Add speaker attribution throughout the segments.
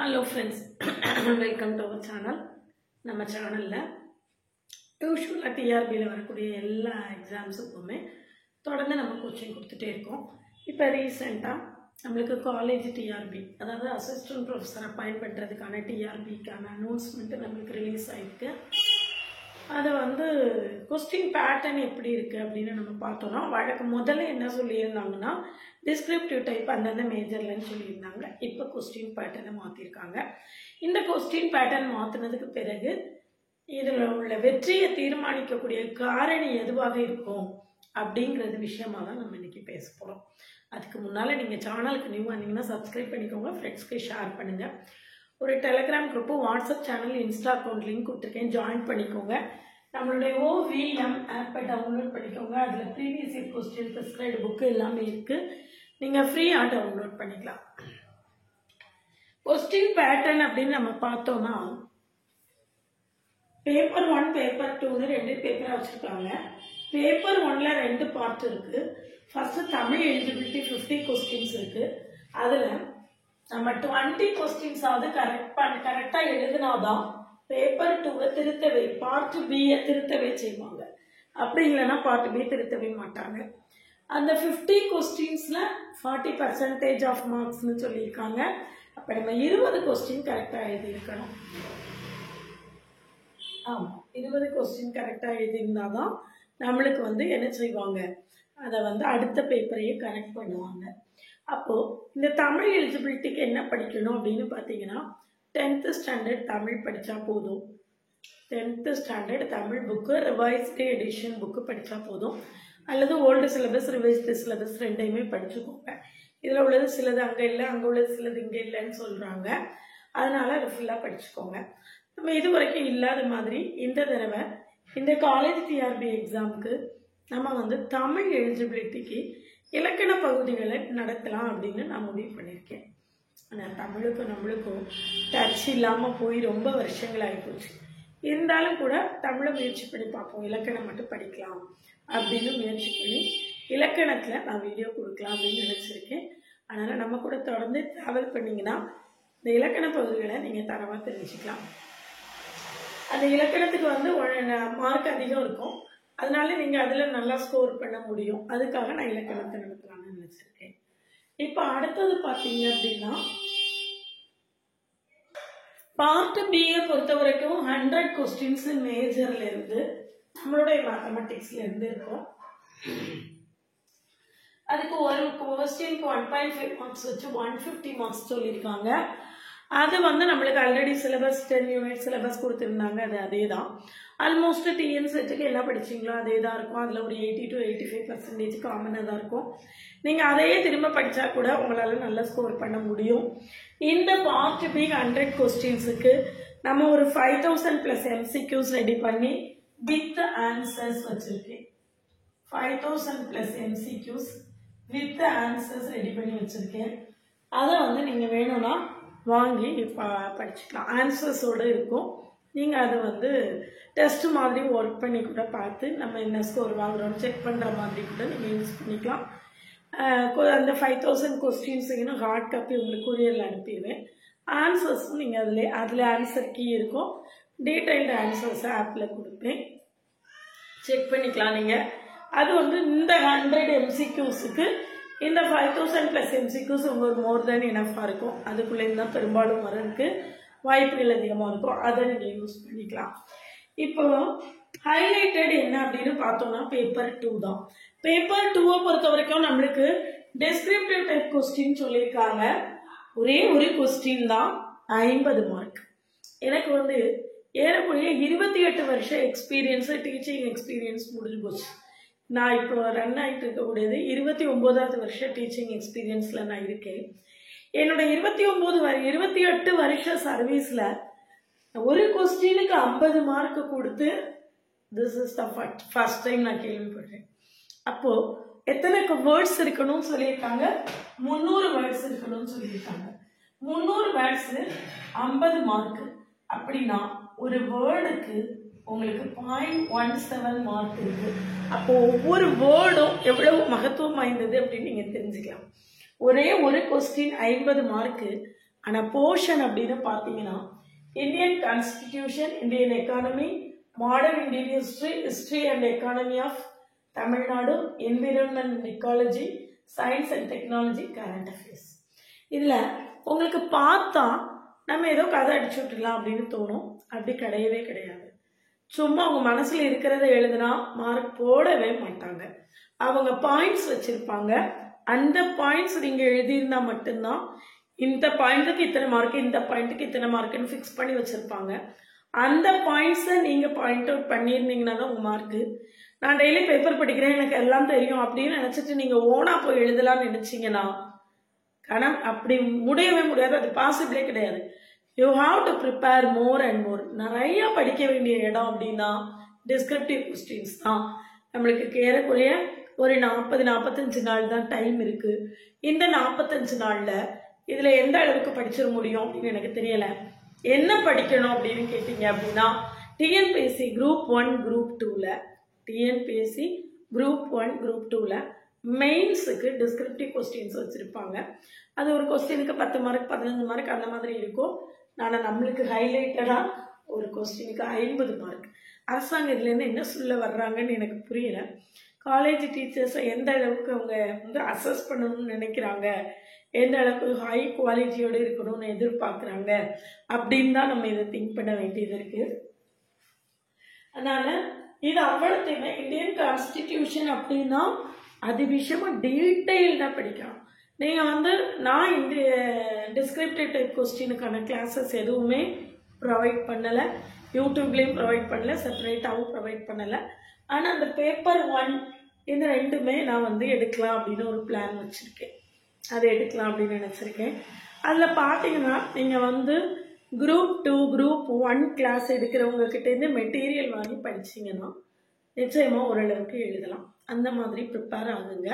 Speaker 1: Hello friends, welcome to our channel. நம்ம சேனல்ல யூசுவலா டிஆர்பில வரக்கூடிய எல்லா எக்ஸாம்ஸுக்குமே தொடர்ந்து நம்ம கோச்சிங் கொடுத்துட்டே இருக்கோம். இப்போ ரீசெண்டா நமக்கு காலேஜ் டிஆர்பி அதாவது அசிஸ்டன்ட் ப்ரொஃபஸரை அப்பாயிண்ட் பண்றதுக்கான டிஆர்பிக்கான அனௌன்ஸ்மென்ட் நமக்கு ரிலீஸ் ஆயிருக்கு. அது क्वेश्चन पैटर्न எப்படி இருக்கு அப்படினு நம்ம பார்த்தோம்னா வழக்கு முதல்ல என்ன சொல்லியிருந்தாங்கன்னா டிஸ்கிரிப்டிவ் டைப் அந்தந்த மேஜர்லன்னு சொல்லியிருந்தாங்க. இப்போ क्वेश्चन पैटर्न மாத்திருக்காங்க. இந்த क्वेश्चन पैटर्न மாத்துனதுக்கு பிறகு இதில் உள்ள வெற்றியை தீர்மானிக்கக்கூடிய காரணி எதுவாக இருக்கும் அப்படிங்கிறது விஷயமா தான் நம்ம இன்னைக்கு பேச போறோம். அதுக்கு முன்னால நீங்க சேனலுக்கு நியூ வந்தீங்கன்னா சப்ஸ்கிரைப் பண்ணிக்கோங்க, ஃப்ரெண்ட்ஸ்க்கு ஷேர் பண்ணுங்க. ஒரு Telegram group, WhatsApp channel, Insta account link கொடுத்துருக்கேன், ஜாயின் பண்ணிக்கோங்க. நம்மளுடைய OVM ஆப்பை டவுன்லோட் பண்ணிக்கோங்க. அதில் previous year question prescribed book எல்லாமே இருக்குது, நீங்கள் ஃப்ரீயாக டவுன்லோட் பண்ணிக்கலாம். கொஸ்டின் பேட்டர்ன் அப்படின்னு நம்ம பார்த்தோம்னா பேப்பர் 1 பேப்பர் 2ன்னு 2 பேப்பராக வச்சுருக்காங்க. பேப்பர் 1ல் 2 பார்ட் இருக்குது. ஃபர்ஸ்ட் தமிழ் எலிஜிபிலிட்டி 50 கொஸ்டின்ஸ் இருக்குது. அதில் நம்ம 20 கொஸ்டின்ஸாவது கரெக்டாக எழுதினாதான் பேப்பர் 2 திருத்தவே பார்ட் பியை திருத்தவே செய்வாங்க. அப்படி இல்லைன்னா பார்ட் பி திருத்தவே மாட்டாங்க. அந்த 50 கொஸ்டின்ஸில் 40% ஆஃப் மார்க்ஸ்னு சொல்லியிருக்காங்க. அப்போ நம்ம 20 கொஸ்டின் கரெக்டாக எழுதியிருக்கணும். ஆமாம், 20 கொஸ்டின் கரெக்டாக எழுதியிருந்தால் தான் நம்மளுக்கு என்ன செய்வாங்க, அதை அடுத்த பேப்பரையே கரெக்ட் பண்ணுவாங்க. அப்போது இந்த தமிழ் எலிஜிபிலிட்டிக்கு என்ன படிக்கணும் அப்படின்னு பார்த்தீங்கன்னா 10th ஸ்டாண்டர்ட் தமிழ் படித்தா போதும். 10th standard Tamil book revised edition book படித்தா போதும். அல்லது ஓல்டு சிலபஸ் ரிவைஸ்டு சிலபஸ் ரெண்டையுமே படிச்சுக்கோங்க. இதில் உள்ளது சிலது அங்கே இல்லை, அங்கே உள்ளது சிலது இங்கே இல்லைன்னு சொல்கிறாங்க. அதனால் அதை ஃபுல்லாக படிச்சுக்கோங்க. நம்ம இது வரைக்கும் இல்லாத மாதிரி இந்த தடவை இந்த காலேஜ் டிஆர்பி எக்ஸாமுக்கு நம்ம தமிழ் எலிஜிபிலிட்டிக்கு இலக்கண பகுதிகளை நடத்தலாம் அப்படின்னு நான் முடிவு பண்ணியிருக்கேன். ஆனால் தமிழுக்கும் நம்மளுக்கும் டச் இல்லாமல் போய் ரொம்ப வருஷங்கள் ஆகிப்போச்சு. இருந்தாலும் கூட தமிழை முயற்சி பண்ணி பார்ப்போம், இலக்கணம் மட்டும் படிக்கலாம் அப்படின்னு முயற்சி பண்ணி இலக்கணத்தில் நான் வீடியோ கொடுக்கலாம் அப்படின்னு நினச்சிருக்கேன். அதனால் நம்ம கூட தொடர்ந்து ட்ராவல் பண்ணிங்கன்னா இந்த இலக்கண பகுதிகளை நீங்கள் தரமாக தெரிஞ்சுக்கலாம். அந்த இலக்கணத்துக்கு மார்க் அதிகம் இருக்கும், அதனால நீங்கள் அதில் நல்லா ஸ்கோர் பண்ண முடியும். அதுக்காக நான் இலக்கணத்தை நடத்தலாம்னு நினச்சிருக்கேன். இப்போ அடுத்தது பார்த்தீங்க அப்படின்னா பார்ட் பியை பொறுத்த வரைக்கும் 100 கொஸ்டின்ஸ் மேஜர்ல இருந்து நம்மளுடைய மேத்தமெட்டிக்ஸ்ல இருந்து இருக்கும். அதுக்கு ஒரு கொஸ்டினுக்கு 1.5 மார்க்ஸ் வச்சு 150 மார்க்ஸ் சொல்லியிருக்காங்க. அது நம்மளுக்கு ஆல்ரெடி சிலபஸ் 10 யூனிட் சிலபஸ் கொடுத்துருந்தாங்க. அது அதே தான். ஆல்மோஸ்ட் டிஎன் செட்டுக்கு என்ன படிச்சிங்களோ அதே தான் இருக்கும். அதில் ஒரு 80 to 85% காமனாக தான் இருக்கும். நீங்கள் அதையே திரும்ப படித்தா கூட உங்களால் நல்லா ஸ்கோர் பண்ண முடியும். இந்த பார்ட் பி 100 கொஸ்டின்ஸுக்கு நம்ம ஒரு 5000+ MCQs ரெடி பண்ணி வித் ஆன்சர்ஸ் வச்சுருக்கேன். 5000+ MCQs வித் ஆன்சர்ஸ் ரெடி பண்ணி வச்சுருக்கேன். அதை நீங்கள் வேணும்னா வாங்கி படிச்சுக்கலாம். ஆன்சர்ஸோடு இருக்கும். நீங்கள் அதை டெஸ்ட் மாதிரி ஒர்க் பண்ணி கூட பார்த்து நம்ம என்ன ஸ்கோர் வாங்குறோம்னு செக் பண்ணுற மாதிரி கூட நீங்கள் யூஸ் பண்ணிக்கலாம். அந்த 5000 கொஸ்டின்ஸுக்குன்னு ஹார்ட் காப்பி உங்களுக்கு கொரியரில் அனுப்பிடுவேன். ஆன்சர்ஸும் நீங்கள் அதில் ஆன்சர் கீ இருக்கும். டீட்டெயில்டு ஆன்சர்ஸ் ஆப்பில் கொடுப்பேன், செக் பண்ணிக்கலாம். நீங்கள் அது இந்த 100 MCQஸுக்கு இந்த 5000+ MCQs உங்களுக்கு மோர் தென் இனஃபாக இருக்கும். அதுக்குள்ளேருந்து தான் பெரும்பாலும் வரதுக்கு வாய்ப்புகள் அதிகமாக இருக்கும். அதை நீங்கள் யூஸ் பண்ணிக்கலாம். இப்போ ஹைலைட்டட் என்ன அப்படின்னு பார்த்தோம்னா பேப்பர் 2 தான். பேப்பர் 2வை பொறுத்த வரைக்கும் நம்மளுக்கு டெஸ்கிரிப்டிவ் டைப் கொஸ்டின் சொல்லியிருக்காங்க. ஒரே ஒரு கொஸ்டின் தான் 50 மார்க். எனக்கு ஏறக்குறைய 28 வருஷம் எக்ஸ்பீரியன்ஸு, டீச்சிங் எக்ஸ்பீரியன்ஸ் முடிஞ்சு போச்சு. நான் இப்போ ரன் ஆகிட்டு இருக்கக்கூடியது 29வது வருஷம் டீச்சிங் எக்ஸ்பீரியன்ஸில் நான் இருக்கேன். என்னோட 28 வருஷ சர்வீஸில் ஒரு கொஸ்டினுக்கு 50 மார்க் கொடுத்து this is the first time நான் கேள்விப்படுறேன். அப்போது எத்தனை வேர்ட்ஸ் இருக்கணும்னு சொல்லியிருக்காங்க, 300 வேர்ட்ஸ் இருக்கணும்னு சொல்லியிருக்காங்க. 300 வேர்ட்ஸு 50 மார்க்கு அப்படின்னா ஒரு வேர்டுக்கு உங்களுக்கு 0.17 மார்க் இருக்கு. அப்போ ஒவ்வொரு வேர்டும் எவ்வளவு மகத்துவம் வாய்ந்தது அப்படின்னு நீங்க தெரிஞ்சுக்கலாம். ஒரே ஒரு கொஸ்டின் 50 மார்க்கு ஆனால் போர்ஷன் அப்படின்னு பார்த்தீங்கன்னா Indian constitution, Indian economy, modern Indian history, history and economy of Tamil Nadu, environment and ecology, science and technology, current affairs. இதில் உங்களுக்கு பார்த்தா நம்ம ஏதோ கதை அடிச்சு விட்டுலாம் அப்படின்னு தோணும். அப்படி கிடையவே கிடையாது. சும்மா அவங்க மனசில் இருக்கிறத எழுதுனா மார்க் போடவே மாட்டாங்க. அவங்க பாயிண்ட்ஸ் வச்சுருப்பாங்க. அந்த பாயிண்ட்ஸ் நீங்கள் எழுதியிருந்தா மட்டும்தான் இந்த பாயிண்ட்டுக்கு இத்தனை மார்க், இந்த பாயிண்ட்டுக்கு இத்தனை மார்க்குன்னு ஃபிக்ஸ் பண்ணி வச்சுருப்பாங்க. அந்த பாயிண்ட்ஸை நீங்கள் பாயிண்ட் அவுட் பண்ணியிருந்தீங்கன்னா தான் உங்கள் மார்க்கு. நான் டெய்லி பேப்பர் படிக்கிறேன், எனக்கு எல்லாம் தெரியும் அப்படின்னு நினச்சிட்டு நீங்கள் ஓனாக போய் எழுதலாம்னு நினச்சிங்கன்னா அப்படி முடியவே முடியாது. அது பாசிபிளே கிடையாது. You have to prepare more and more. நிறைய படிக்க வேண்டிய இடம் அப்படின்னா டிஸ்கிரிப்டிவ் கொஸ்டின்ஸ் தான். நம்மளுக்கு ஏறக்குறைய ஒரு 40-45 நாள் தான் டைம் இருக்குது. இந்த 45 நாளில் இதில் எந்த அளவுக்கு படிச்சிட முடியும் அப்படின்னு எனக்கு தெரியலை. என்ன படிக்கணும் அப்படின்னு கேட்டிங்க அப்படின்னா டிஎன்பிஎஸ்சி குரூப் 1 குரூப் 2ல் டிஎன்பிஎஸ்சி குரூப் 1 குரூப் 2ல் மெயின்ஸுக்கு டிஸ்கிரிப்டிவ் கொஸ்டின்ஸ் வச்சுருப்பாங்க. அது ஒரு கொஸ்டினுக்கு 10 மார்க் 15 மார்க் அந்த மாதிரி இருக்கும். ஆனால் நம்மளுக்கு ஹைலைட்டடாக ஒரு கொஸ்டினுக்கு 50 மார்க். அரசாங்கம் இதுலேருந்து என்ன சொல்ல வர்றாங்கன்னு எனக்கு புரியலை. காலேஜ் டீச்சர்ஸை எந்த அளவுக்கு அவங்க வந்து அசஸ் பண்ணணும்னு நினைக்கிறாங்க, எந்த அளவுக்கு ஹை குவாலிட்டியோடு இருக்கணும்னு எதிர்பார்க்குறாங்க அப்படின்னு தான் நம்ம இதை திங்க் பண்ண வேண்டியது இருக்குது. அதனால் இது அவ்வளோத்தையுமே இந்தியன் கான்ஸ்டிடியூஷன் அப்படின்னா அது விஷயமாக டீட்டெயில்டாக படிக்கலாம். நீங்கள் வந்து நான் இந்த டிஸ்கிரிப்டிவ் டைப் கொஸ்டினுக்கான கிளாஸஸ் எதுவுமே ப்ரொவைட் பண்ணலை, யூடியூப்லேயும் ப்ரொவைட் பண்ணலை, செப்பரேட்டாகவும் ப்ரொவைட் பண்ணலை. ஆனால் அந்த பேப்பர் 1 இந்த ரெண்டுமே நான் வந்து எடுக்கலாம் அப்படின்னு ஒரு பிளான் வச்சுருக்கேன். அதை எடுக்கலாம் அப்படின்னு நினச்சிருக்கேன். அதில் பார்த்தீங்கன்னா நீங்கள் வந்து குரூப் 2 குரூப் 1 கிளாஸ் எடுக்கிறவங்கக்கிட்டேருந்து மெட்டீரியல் வாங்கி படிச்சிங்கன்னா நிச்சயமாக ஓரளவுக்கு எழுதலாம். அந்த மாதிரி ப்ரிப்பேர் ஆகுங்க.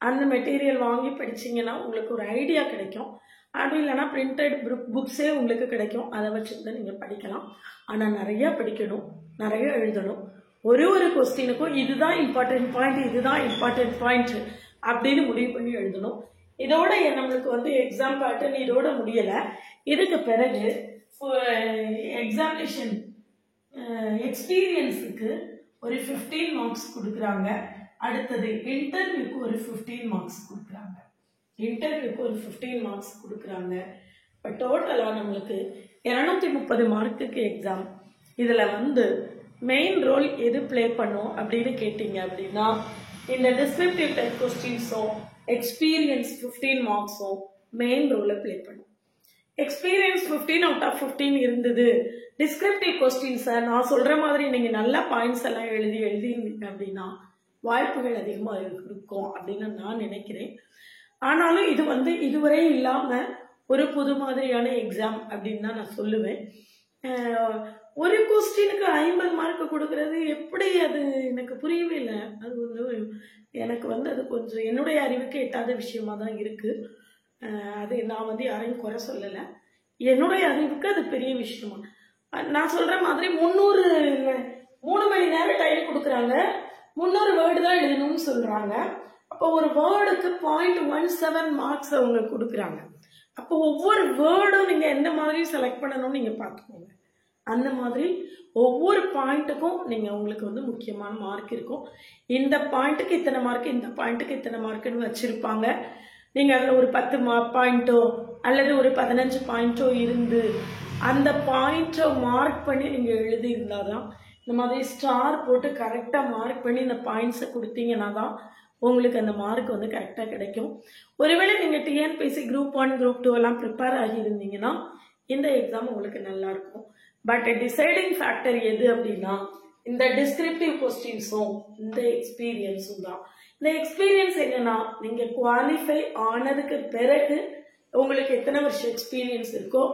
Speaker 1: அந்த மெட்டீரியல் வாங்கி படிச்சிங்கன்னா உங்களுக்கு ஒரு ஐடியா கிடைக்கும். அப்படி இல்லைனா பிரிண்டட் புக்ஸே உங்களுக்கு கிடைக்கும். அதை வச்சுட்டு நீங்கள் படிக்கலாம். ஆனால் நிறையா படிக்கணும், நிறைய எழுதணும். ஒரு கொஸ்டினுக்கும் இதுதான் இம்பார்ட்டன்ட் பாயிண்ட், இதுதான் இம்பார்ட்டன்ட் பாயிண்ட் அப்படின்னு முடிவு பண்ணி எழுதணும். இதோட நம்மளுக்கு வந்து எக்ஸாம் பேட்டர்ன் இதோட முடியலை. இதுக்கு பிறகு எக்ஸாமினேஷன் எக்ஸ்பீரியன்ஸுக்கு ஒரு 15 மார்க்ஸ் கொடுக்குறாங்க. அடுத்தது இன்டர்வியூக்கு ஒரு 15 மார்க்ஸ் கொடுக்குறாங்க. இப்போ டோட்டலாக நம்மளுக்கு 230 மார்க்குக்கு எக்ஸாம். இதில் வந்து மெயின் ரோல் எது ப்ளே பண்ணும் அப்படின்னு கேட்டிங்க அப்படின்னா இந்த டிஸ்கிரிப்டிவ் டைப் கொஸ்டின்ஸும் எக்ஸ்பீரியன்ஸ் 15 மார்க்ஸும் மெயின் ரோலை ப்ளே பண்ணும். எக்ஸ்பீரியன்ஸ் 15 அவுட் ஆஃப் 15 இருந்தது. டிஸ்கிரிப்டிவ் கொஸ்டின்ஸை நான் சொல்கிற மாதிரி நீங்கள் நல்ல பாயிண்ட்ஸ் எல்லாம் எழுதியிருந்தீங்க அப்படின்னா வாய்ப்புகள் அதிகமாக இருக்கும் அப்படின்னு நான் நினைக்கிறேன். ஆனாலும் இது வந்து இதுவரை இல்லாமல் ஒரு புது மாதிரியான எக்ஸாம் அப்படின்னு தான் நான் சொல்லுவேன். ஒரு கொஸ்டினுக்கு 50 மார்க் கொடுக்கறது எப்படி, அது எனக்கு புரியவே இல்லை. அது வந்து எனக்கு வந்து அது கொஞ்சம் என்னுடைய அறிவுக்கு எட்டாத விஷயமா தான் இருக்குது. அது நான் வந்து யாரையும் குறை சொல்லலை. என்னுடைய அறிவுக்கு அது பெரிய விஷயமா. நான் சொல்கிற மாதிரி 3 மணி நேரம் டைம் கொடுக்குறாங்க. 300 வேர்டு தான் எழுதணும்னு சொல்கிறாங்க. அப்போ ஒரு வேர்டுக்கு 0.17 மார்க்ஸ் அவங்க கொடுக்குறாங்க. அப்போ ஒவ்வொரு வேர்டும் நீங்கள் எந்த மாதிரி செலக்ட் பண்ணணும்னு நீங்கள் பார்த்துக்கோங்க. அந்த மாதிரி ஒவ்வொரு பாயிண்ட்டுக்கும் நீங்கள் உங்களுக்கு வந்து முக்கியமான மார்க் இருக்கும். இந்த பாயிண்ட்டுக்கு இத்தனை மார்க், இந்த பாயிண்ட்டுக்கு இத்தனை மார்க்குன்னு வச்சுருப்பாங்க. நீங்கள் அதில் ஒரு 10 பாயிண்ட்டோ அல்லது ஒரு 15 பாயிண்ட்டோ இருந்து அந்த பாயிண்ட்டை மார்க் பண்ணி நீங்கள் எழுதியிருந்தால் தான், இந்த மாதிரி ஸ்டார் போட்டு கரெக்டாக மார்க் பண்ணி இந்த பாயிண்ட்ஸை கொடுத்தீங்கன்னா தான் உங்களுக்கு அந்த மார்க் வந்து கரெக்டாக கிடைக்கும். ஒருவேளை நீங்கள் டிஎன்பிஎஸ்சி குரூப் 1 குரூப் 2 எல்லாம் ப்ரிப்பேர் ஆகியிருந்தீங்கன்னா இந்த எக்ஸாம் உங்களுக்கு நல்லாயிருக்கும். பட் டிசைடிங் ஃபேக்டர் எது அப்படின்னா இந்த டிஸ்கிரிப்டிவ் கொஸ்டின்ஸும் இந்த எக்ஸ்பீரியன்ஸும் தான். இந்த எக்ஸ்பீரியன்ஸ் என்னன்னா நீங்கள் குவாலிஃபை ஆனதுக்கு பிறகு உங்களுக்கு எத்தனை வருஷம் எக்ஸ்பீரியன்ஸ் இருக்கோ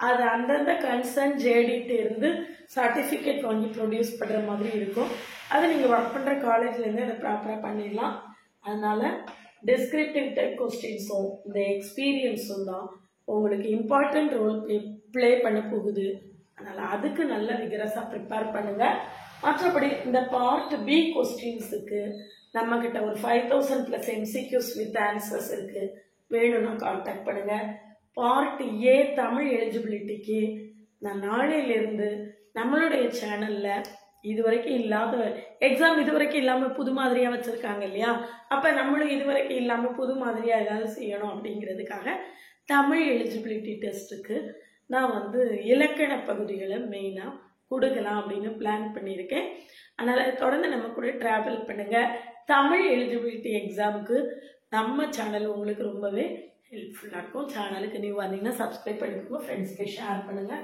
Speaker 1: அது அந்தந்த கன்சர்ன் ஜேடிட்டு இருந்து சர்டிஃபிகேட் வாங்கி ப்ரொடியூஸ் பண்ணுற மாதிரி இருக்கும். அது நீங்கள் ஒர்க் பண்ணுற காலேஜ்லேருந்து அதை ப்ராப்பராக பண்ணிடலாம். அதனால் டிஸ்கிரிப்டிவ் டைப் கொஸ்டின்ஸும் இந்த எக்ஸ்பீரியன்ஸும் தான் உங்களுக்கு இம்பார்ட்டன்ட் ரோல் ப்ளே பண்ண போகுது. அதனால் அதுக்கு நல்ல விகரஸாக ப்ரிப்பேர் பண்ணுங்கள். மற்றபடி இந்த பார்ட் பி கொஸ்டின்ஸுக்கு நம்மக்கிட்ட ஒரு 5000+ MCQs வித் ஆன்சர்ஸ் இருக்குது. வேணும்னா கான்டாக்ட் பண்ணுங்கள். பார்ட் ஏ தமிழ் எலிஜிபிலிட்டிக்கு நான் நாளையிலிருந்து நம்மளுடைய சேனலில் இதுவரைக்கும் இல்லாத எக்ஸாம் இதுவரைக்கும் இல்லாமல் புது மாதிரியாக வச்சுருக்காங்க இல்லையா, அப்போ நம்மளும் இதுவரைக்கும் இல்லாமல் புது மாதிரியாக ஏதாவது செய்யணும் அப்படிங்கிறதுக்காக தமிழ் எலிஜிபிலிட்டி டெஸ்ட்டுக்கு நான் இலக்கண பகுதிகளை மெயினாக கொடுக்கலாம் அப்படின்னு பிளான் பண்ணியிருக்கேன். அதனால் தொடர்ந்து நம்ம கூட ட்ராவல் பண்ணுங்கள். தமிழ் எலிஜிபிலிட்டி எக்ஸாமுக்கு நம்ம சேனல் உங்களுக்கு ரொம்பவே ஹெல்ப்ஃபுல்லாக இருக்கும். சேனலுக்கு நியூ வந்தீங்கன்னா சப்ஸ்கிரைப் பண்ணிக்கோங்க, ஃப்ரெண்ட்ஸ்க்கு ஷேர் பண்ணுங்கள்.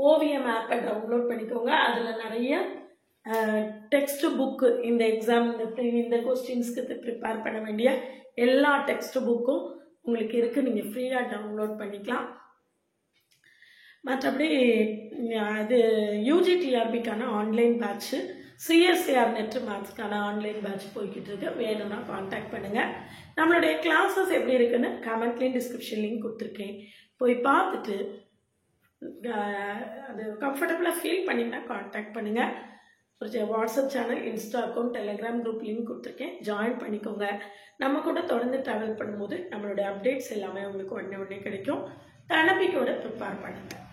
Speaker 1: ஓவியம் ஆப்பை டவுன்லோட் பண்ணிக்கோங்க. அதில் நிறைய டெக்ஸ்ட் புக்கு இந்த எக்ஸாம் இந்த கொஸ்டின்ஸ்க்கு ப்ரிப்பேர் பண்ண வேண்டிய எல்லா டெக்ஸ்ட் புக்கும் உங்களுக்கு இருக்குது. நீங்கள் ஃப்ரீயாக டவுன்லோட் பண்ணிக்கலாம். மற்றபடி அது UGTRBக்கான ஆன்லைன் பேட்ச்சு, CSIR நெட் மேத்ஸ்க்கான ஆன்லைன் பேட்ச் போய்கிட்டு இருக்கு. வேணும்னா காண்டாக்ட் பண்ணுங்கள். நம்மளுடைய கிளாஸஸ் எப்படி இருக்குன்னு கமெண்ட்லேயும் டிஸ்கிரிப்ஷன்லேயும் கொடுத்துருக்கேன். போய் பார்த்துட்டு அது கம்ஃபர்டபுளாக ஃபீல் பண்ணிங்கன்னா காண்டாக்ட் பண்ணுங்கள். ஒரு WhatsApp channel, Insta account, Telegram group link கொடுத்துருக்கேன், ஜாயின் பண்ணிக்கோங்க. நம்ம கூட தொடர்ந்து ட்ராவல் பண்ணும்போது நம்மளுடைய அப்டேட்ஸ் எல்லாமே உங்களுக்கு உடனே கிடைக்கும். தன்னம்பிக்கையோட ப்ரிப்பேர் பண்ணுங்கள்.